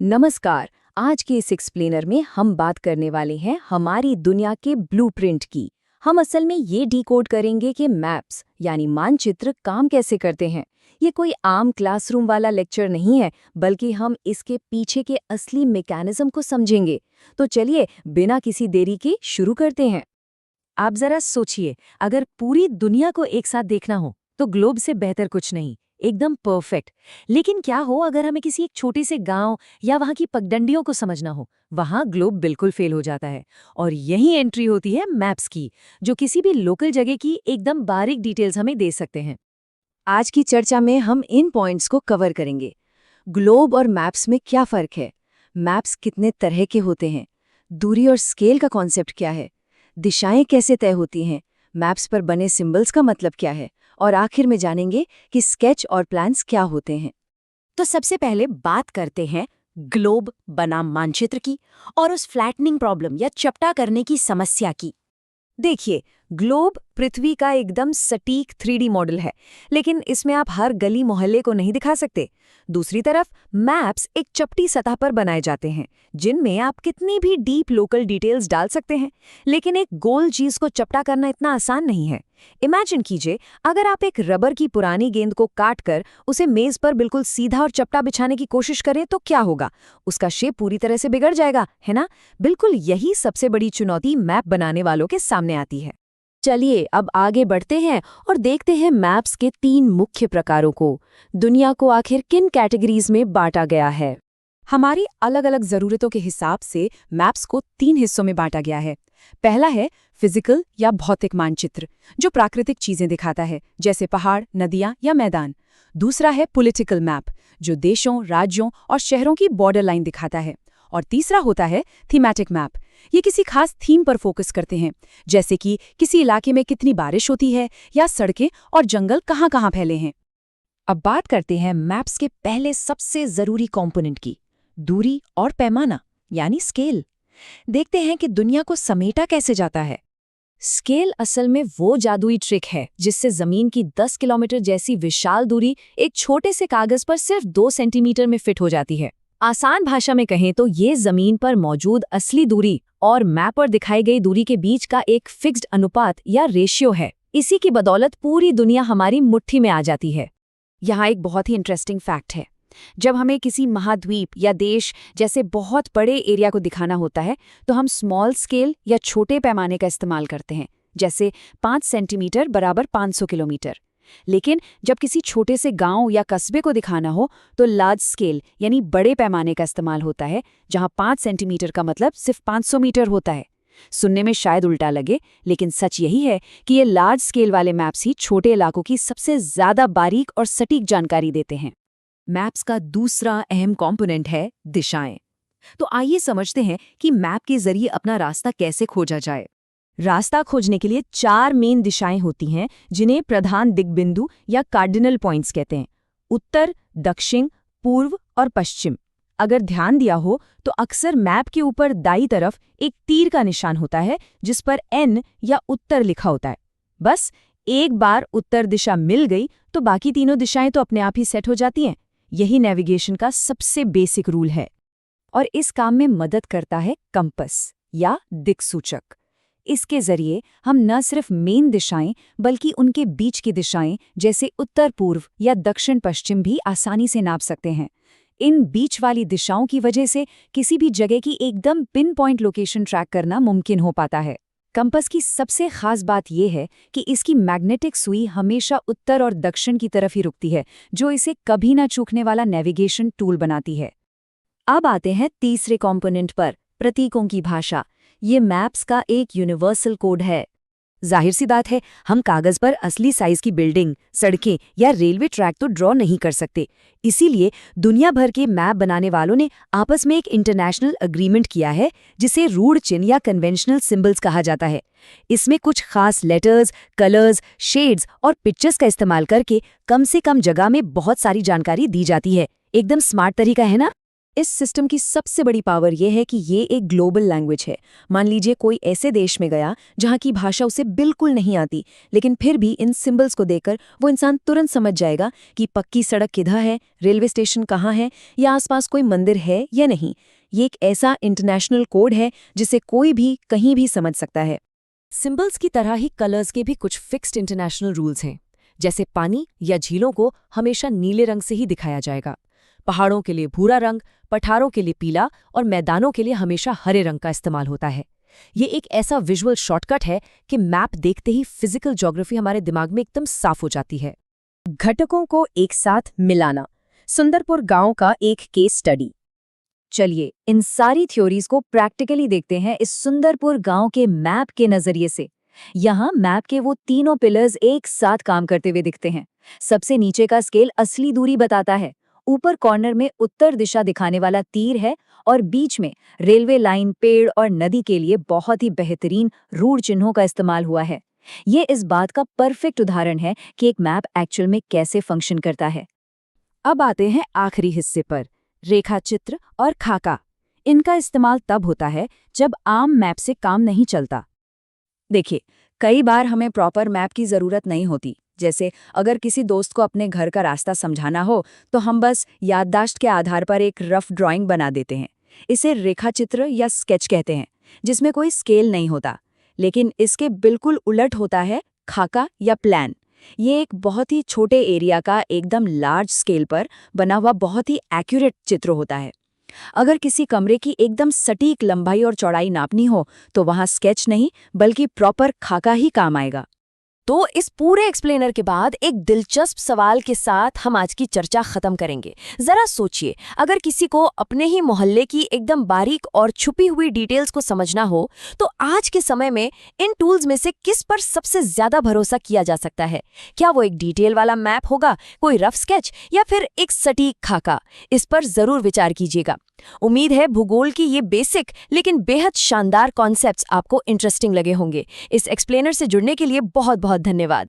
नमस्कार। आज के इस एक्सप्लेनर में हम बात करने वाले हैं हमारी दुनिया के ब्लूप्रिंट की। हम असल में ये डिकोड करेंगे कि मैप्स यानी मानचित्र काम कैसे करते हैं। ये कोई आम क्लासरूम वाला लेक्चर नहीं है, बल्कि हम इसके पीछे के असली मैकेनिज्म को समझेंगे। तो चलिए बिना किसी देरी के शुरू करते हैं। आप जरा सोचिए, अगर पूरी दुनिया को एक साथ देखना हो तो ग्लोब से बेहतर कुछ नहीं, एकदम परफेक्ट। लेकिन क्या हो अगर हमें किसी एक छोटे से गांव या वहां की पगडंडियों को समझना हो? वहां ग्लोब बिल्कुल फेल हो जाता है। और यही एंट्री होती है मैप्स की, जो किसी भी लोकल जगह की एकदम बारीक डिटेल्स हमें दे सकते हैं। आज की चर्चा में हम इन पॉइंट्स को कवर करेंगे। ग्लोब और मैप्स में क्या फ़र्क है, मैप्स कितने तरह के होते हैं, दूरी और स्केल का कॉन्सेप्ट क्या है, दिशाएं कैसे तय होती हैं, मैप्स पर बने सिंबल्स का मतलब क्या है, और आखिर में जानेंगे कि स्केच और प्लान्स क्या होते हैं। तो सबसे पहले बात करते हैं ग्लोब बनाम मानचित्र की और उस फ्लैटनिंग प्रॉब्लम या चपटा करने की समस्या की। देखिए, ग्लोब पृथ्वी का एकदम सटीक 3D मॉडल है, लेकिन इसमें आप हर गली मोहल्ले को नहीं दिखा सकते। दूसरी तरफ मैप्स एक चपटी सतह पर बनाए जाते हैं, जिनमें आप कितनी भी डीप लोकल डिटेल्स डाल सकते हैं। लेकिन एक गोल चीज को चपटा करना इतना आसान नहीं है। इमेजिन कीजिए, अगर आप एक रबर की पुरानी गेंद को काट कर उसे मेज पर बिल्कुल सीधा और चपटा बिछाने की कोशिश करें तो क्या होगा? उसका शेप पूरी तरह से बिगड़ जाएगा, है ना? बिल्कुल यही सबसे बड़ी चुनौती मैप बनाने वालों के सामने आती है। चलिए अब आगे बढ़ते हैं और देखते हैं मैप्स के 3 मुख्य प्रकारों को। दुनिया को आखिर किन कैटेगरीज में बांटा गया है? हमारी अलग अलग जरूरतों के हिसाब से मैप्स को 3 हिस्सों में बांटा गया है। पहला है फिजिकल या भौतिक मानचित्र, जो प्राकृतिक चीजें दिखाता है, जैसे पहाड़, नदियां या मैदान। दूसरा है पॉलिटिकल मैप, जो देशों, राज्यों और शहरों की बॉर्डर लाइन दिखाता है। और तीसरा होता है थीमैटिक मैप। ये किसी खास थीम पर फोकस करते हैं, जैसे कि किसी इलाके में कितनी बारिश होती है या सड़कें और जंगल कहाँ-कहाँ फैले हैं। अब बात करते हैं मैप्स के पहले सबसे जरूरी कंपोनेंट की, दूरी और पैमाना यानी स्केल। देखते हैं कि दुनिया को समेटा कैसे जाता है। स्केल असल में वो जादुई ट्रिक है जिससे जमीन की 10 किलोमीटर जैसी विशाल दूरी एक छोटे से कागज पर सिर्फ 2 सेंटीमीटर में फिट हो जाती है। आसान भाषा में कहें तो ये जमीन पर मौजूद असली दूरी और मैप पर दिखाई गई दूरी के बीच का एक फिक्स्ड अनुपात या रेशियो है। इसी की बदौलत पूरी दुनिया हमारी मुट्ठी में आ जाती है। यहाँ एक बहुत ही इंटरेस्टिंग फैक्ट है। जब हमें किसी महाद्वीप या देश जैसे बहुत बड़े एरिया को दिखाना होता है, तो हम स्मॉल स्केल या छोटे पैमाने का इस्तेमाल करते हैं, जैसे 5 सेंटीमीटर बराबर 500 किलोमीटर। लेकिन जब किसी छोटे से गांव या कस्बे को दिखाना हो, तो लार्ज स्केल यानी बड़े पैमाने का इस्तेमाल होता है, जहां 5 सेंटीमीटर का मतलब सिर्फ 500 मीटर होता है। सुनने में शायद उल्टा लगे, लेकिन सच यही है कि ये लार्ज स्केल वाले मैप्स ही छोटे इलाकों की सबसे ज्यादा बारीक और सटीक जानकारी देते हैं। मैप्स का दूसरा अहम कंपोनेंट है दिशाएं। तो आइए समझते हैं कि मैप के जरिए अपना रास्ता कैसे खोजा जाए। रास्ता खोजने के लिए 4 मेन दिशाएं होती हैं, जिन्हें प्रधान दिग्बिंदु या कार्डिनल पॉइंट्स कहते हैं: उत्तर, दक्षिण, पूर्व और पश्चिम। अगर ध्यान दिया हो तो अक्सर मैप के ऊपर दाईं तरफ एक तीर का निशान होता है, जिस पर एन या उत्तर लिखा होता है। बस एक बार उत्तर दिशा मिल गई तो बाकी तीनों दिशाएं तो अपने आप ही सेट हो जाती हैं। यही नेविगेशन का सबसे बेसिक रूल है। और इस काम में मदद करता है कंपास या दिक्सूचक। इसके जरिए हम न सिर्फ मेन दिशाएं बल्कि उनके बीच की दिशाएं, जैसे उत्तर पूर्व या दक्षिण पश्चिम, भी आसानी से नाप सकते हैं। इन बीच वाली दिशाओं की वजह से किसी भी जगह की एकदम पिन पॉइंट लोकेशन ट्रैक करना मुमकिन हो पाता है। कंपास की सबसे खास बात यह है कि इसकी मैग्नेटिक सुई हमेशा उत्तर और दक्षिण की तरफ ही रुकती है, जो इसे कभी ना चूकने वाला नेविगेशन टूल बनाती है। अब आते हैं तीसरे कंपोनेंट पर, प्रतीकों की भाषा। ये मैप्स का एक यूनिवर्सल कोड है। जाहिर सी बात है, हम कागज पर असली साइज की बिल्डिंग, सड़कें या रेलवे ट्रैक तो ड्रॉ नहीं कर सकते। इसीलिए दुनिया भर के मैप बनाने वालों ने आपस में एक इंटरनेशनल एग्रीमेंट किया है, जिसे रूढ़ चिन्ह या कन्वेंशनल सिंबल्स कहा जाता है। इसमें कुछ खास लेटर्स, कलर्स, शेड्स और पिक्चर्स का इस्तेमाल करके कम से कम जगह में बहुत सारी जानकारी दी जाती है। एकदम स्मार्ट तरीका है ना? इस सिस्टम की सबसे बड़ी पावर यह है कि ये एक ग्लोबल लैंग्वेज है। मान लीजिए कोई ऐसे देश में गया जहाँ की भाषा उसे बिल्कुल नहीं आती, लेकिन फिर भी इन सिंबल्स को देखकर वो इंसान तुरंत समझ जाएगा कि पक्की सड़क किधर है, रेलवे स्टेशन कहाँ है या आसपास कोई मंदिर है या नहीं। ये एक ऐसा इंटरनेशनल कोड है जिसे कोई भी कहीं भी समझ सकता है। सिंबल्स की तरह ही कलर्स के भी कुछ फिक्स्ड इंटरनेशनल रूल्स हैं। जैसे पानी या झीलों को हमेशा नीले रंग से ही दिखाया जाएगा, पहाड़ों के लिए भूरा रंग, पठारों के लिए पीला और मैदानों के लिए हमेशा हरे रंग का इस्तेमाल होता है। ये एक ऐसा विजुअल शॉर्टकट है कि मैप देखते ही फिजिकल ज्योग्राफी हमारे दिमाग में एकदम साफ हो जाती है। घटकों को एक साथ मिलाना, सुंदरपुर गांव का एक केस स्टडी। चलिए इन सारी थ्योरीज को प्रैक्टिकली देखते हैं इस सुंदरपुर गांव के मैप के नजरिए से। यहाँ मैप के वो तीनों पिलर्स एक साथ काम करते हुए दिखते हैं। सबसे नीचे का स्केल असली दूरी बताता है, ऊपर कॉर्नर में उत्तर दिशा दिखाने वाला तीर है और बीच में रेलवे लाइन, पेड़ और नदी के लिए बहुत ही बेहतरीन रूट चिन्हों का इस्तेमाल हुआ है। ये इस बात का परफेक्ट उदाहरण है कि एक मैप एक्चुअल में कैसे फंक्शन करता है। अब आते हैं आखिरी हिस्से पर, रेखा चित्र और खाका। इनका इस्तेमाल तब होता है जब आम मैप से काम नहीं चलता। देखिए, कई बार हमें प्रॉपर मैप की ज़रूरत नहीं होती। जैसे अगर किसी दोस्त को अपने घर का रास्ता समझाना हो तो हम बस याददाश्त के आधार पर एक रफ ड्राइंग बना देते हैं। इसे रेखाचित्र या स्केच कहते हैं, जिसमें कोई स्केल नहीं होता। लेकिन इसके बिल्कुल उलट होता है खाका या प्लान। ये एक बहुत ही छोटे एरिया का एकदम लार्ज स्केल पर बना हुआ बहुत ही एक्यूरेट चित्र होता है। अगर किसी कमरे की एकदम सटीक लंबाई और चौड़ाई नापनी हो तो वहाँ स्केच नहीं बल्कि प्रॉपर खाका ही काम आएगा। तो इस पूरे एक्सप्लेनर के बाद एक दिलचस्प सवाल के साथ हम आज की चर्चा खत्म करेंगे। जरा सोचिए, अगर किसी को अपने ही मोहल्ले की एकदम बारीक और छुपी हुई डिटेल्स को समझना हो तो आज के समय में इन टूल्स में से किस पर सबसे ज्यादा भरोसा किया जा सकता है? क्या वो एक डिटेल वाला मैप होगा, कोई रफ स्केच या फिर एक सटीक खाका? इस पर जरूर विचार कीजिएगा। उम्मीद है भूगोल की ये बेसिक लेकिन बेहद शानदार कॉन्सेप्ट्स आपको इंटरेस्टिंग लगे होंगे। इस एक्सप्लेनर से जुड़ने के लिए बहुत बहुत धन्यवाद।